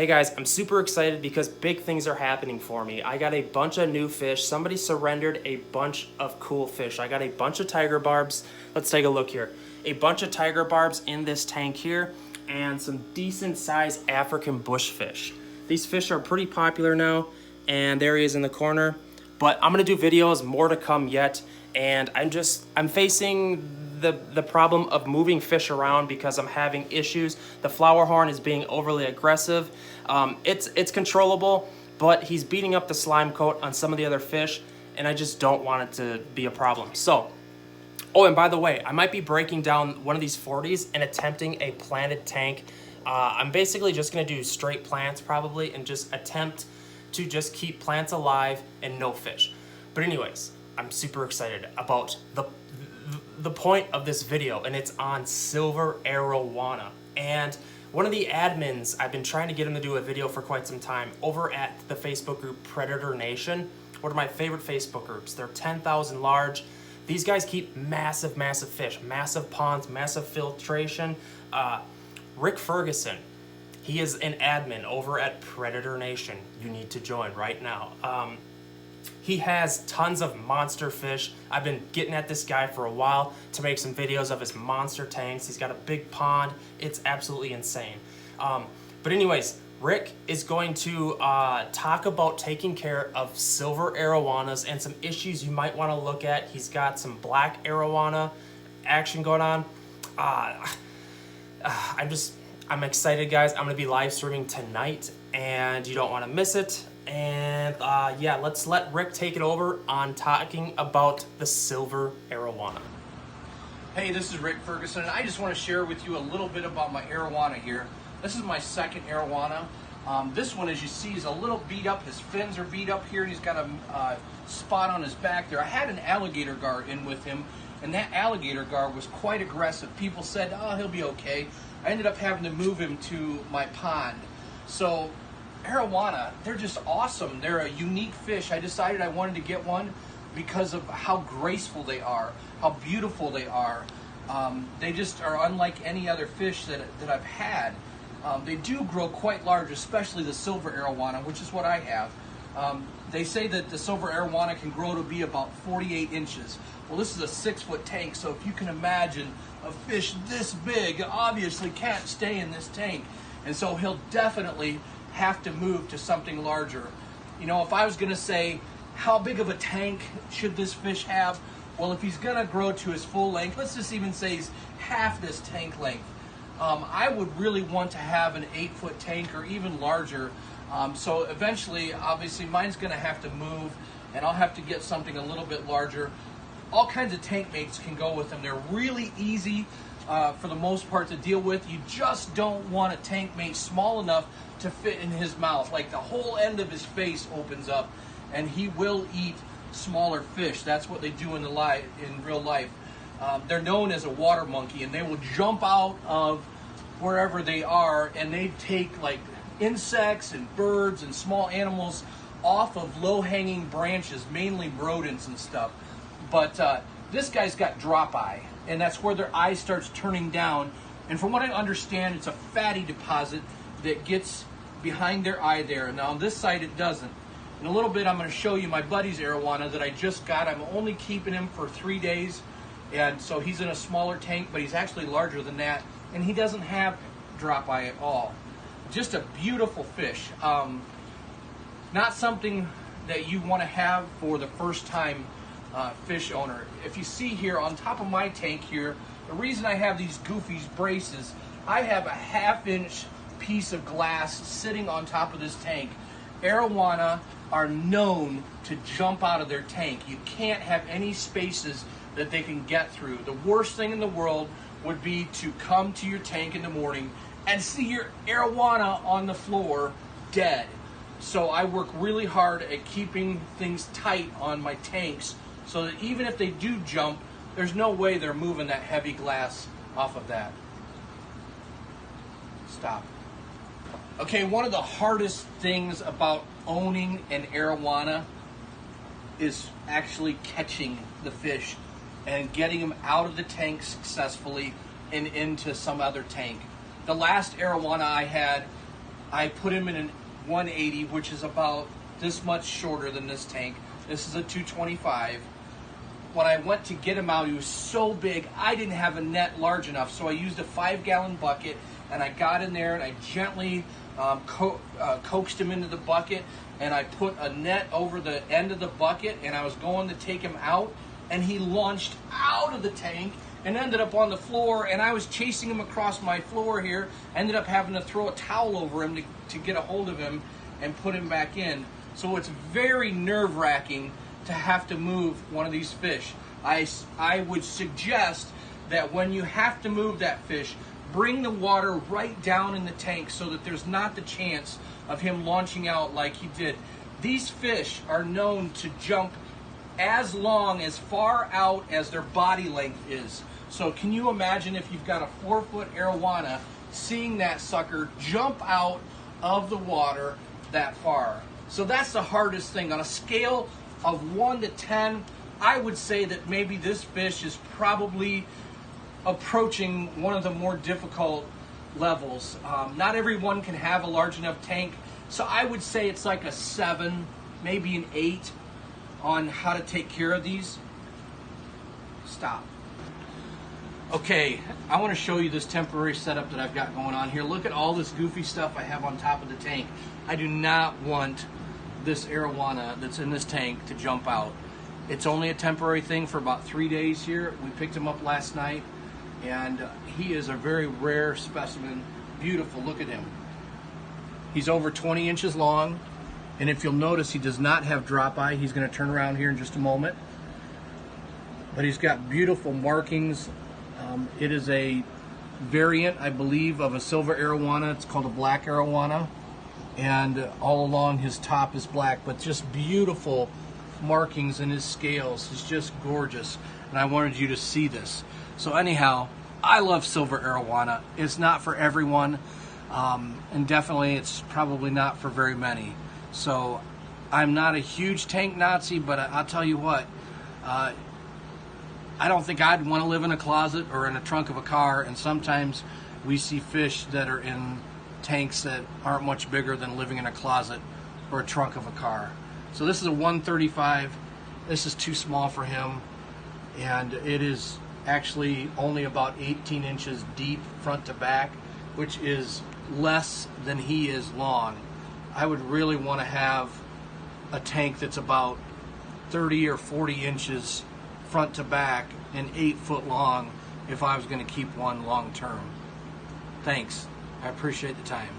Hey guys, I'm super excited because big things are happening for me. I got a bunch of new fish. Somebody surrendered a bunch of cool fish. I got a bunch of tiger barbs. Let's take a look here. A bunch of tiger barbs in this tank here and some decent sized African bushfish. These fish are pretty popular now, and there he is in the corner. But I'm gonna do videos, more to come yet, and I'm facing the problem of moving fish around because I'm having issues. The flower horn is being overly aggressive. It's controllable, but he's beating up the slime coat on some of the other fish, and I just don't want it to be a problem. So, oh, and by the way, I might be breaking down one of these 40s and attempting a planted tank. I'm basically just gonna do straight plants probably and just attempt to just keep plants alive and no fish. But anyways, I'm super excited about the point of this video, and it's on silver arowana. And one of the admins, I've been trying to get him to do a video for quite some time over at the Facebook group Predator Nation, one of my favorite Facebook groups. They're 10,000 large. These guys keep massive fish, massive ponds, massive filtration. Rick Ferguson, he is an admin over at Predator Nation. You need to join right now. He has tons of monster fish. I've been getting at this guy for a while to make some videos of his monster tanks. He's got a big pond. It's absolutely insane. But anyways, Rick is going to talk about taking care of silver arowanas and some issues you might want to look at. He's got some black arowana action going on. I'm excited, guys. I'm going to be live streaming tonight, and you don't want to miss it. And yeah, let's let Rick take it over on talking about the silver arowana. Hey, this is Rick Ferguson, and I just want to share with you a little bit about my arowana here. This is my second arowana. This one, as you see, is a little beat up. His fins are beat up here, and he's got a spot on his back there. I had an alligator gar in with him, and that alligator gar was quite aggressive. People said, oh, he'll be okay. I ended up having to move him to my pond. So arowana, they're just awesome. They're a unique fish. I decided I wanted to get one because of how graceful they are, how beautiful they are. They just are unlike any other fish that I've had. They do grow quite large, especially the silver arowana, which is what I have. They say that the silver arowana can grow to be about 48 inches. Well, this is a 6-foot tank, so if you can imagine a fish this big, obviously can't stay in this tank. And so he'll definitely have to move to something larger. You know, if I was going to say, how big of a tank should this fish have? Well, if he's going to grow to his full length, let's just even say he's half this tank length. I would really want to have an 8-foot tank or even larger. So eventually, obviously, mine's going to have to move, and I'll have to get something a little bit larger. All kinds of tank mates can go with them. They're really easy for the most part to deal with. You just don't want a tank mate small enough to fit in his mouth. Like the whole end of his face opens up, and he will eat smaller fish. That's what they do in real life. They're known as a water monkey, and they will jump out of wherever they are, and they take like insects and birds and small animals off of low-hanging branches, mainly rodents and stuff. But this guy's got drop eye, and that's where their eye starts turning down. And from what I understand, it's a fatty deposit that gets behind their eye there. And now on this side, it doesn't. In a little bit, I'm going to show you my buddy's arowana that I just got. I'm only keeping him for 3 days, and so he's in a smaller tank, but he's actually larger than that, and he doesn't have drop eye at all. Just a beautiful fish. Not something that you want to have for the first time fish owner. If you see here on top of my tank here, the reason I have these goofy braces, I have a 1/2-inch piece of glass sitting on top of this tank. Arowana are known to jump out of their tank. You can't have any spaces that they can get through. The worst thing in the world would be to come to your tank in the morning and see your arowana on the floor dead. So I work really hard at keeping things tight on my tanks so that even if they do jump, there's no way they're moving that heavy glass off of that. Stop. Okay, one of the hardest things about owning an arowana is actually catching the fish and getting them out of the tank successfully and into some other tank. The last arowana I had, I put him in a 180, which is about this much shorter than this tank. This is a 225. When I went to get him out, he was so big, I didn't have a net large enough, so I used a 5-gallon bucket, and I got in there and I gently coaxed him into the bucket, and I put a net over the end of the bucket, and I was going to take him out, and he launched out of the tank and ended up on the floor, and I was chasing him across my floor here, ended up having to throw a towel over him to get a hold of him and put him back in. So it's very nerve-wracking to have to move one of these fish. I would suggest that when you have to move that fish, bring the water right down in the tank so that there's not the chance of him launching out like he did. These fish are known to jump as far out as their body length is. So can you imagine if you've got a 4-foot arowana, seeing that sucker jump out of the water that far? So that's the hardest thing. On a scale of 1 to 10, I would say that maybe this fish is probably approaching one of the more difficult levels. Not everyone can have a large enough tank, so I would say it's like a 7, maybe an 8 on how to take care of these. Stop. Okay, I want to show you this temporary setup that I've got going on here. Look at all this goofy stuff I have on top of the tank. I do not want this arowana that's in this tank to jump out. It's only a temporary thing for about 3 days here. We picked him up last night, and he is a very rare specimen. Beautiful, look at him. He's over 20 inches long, and if you'll notice, he does not have drop eye. He's going to turn around here in just a moment. But he's got beautiful markings. It is a variant, I believe, of a silver arowana. It's called a black arowana. And all along his top is black, but just beautiful markings in his scales. He's just gorgeous. And I wanted you to see this. So anyhow, I love silver arowana. It's not for everyone. And definitely it's probably not for very many. So I'm not a huge tank Nazi, but I'll tell you what, I don't think I'd want to live in a closet or in a trunk of a car, and sometimes we see fish that are in tanks that aren't much bigger than living in a closet or a trunk of a car. So this is a 135. This is too small for him, and it is actually only about 18 inches deep front to back, which is less than he is long. I would really want to have a tank that's about 30 or 40 inches front to back and 8 foot long if I was going to keep one long term. Thanks. I appreciate the time.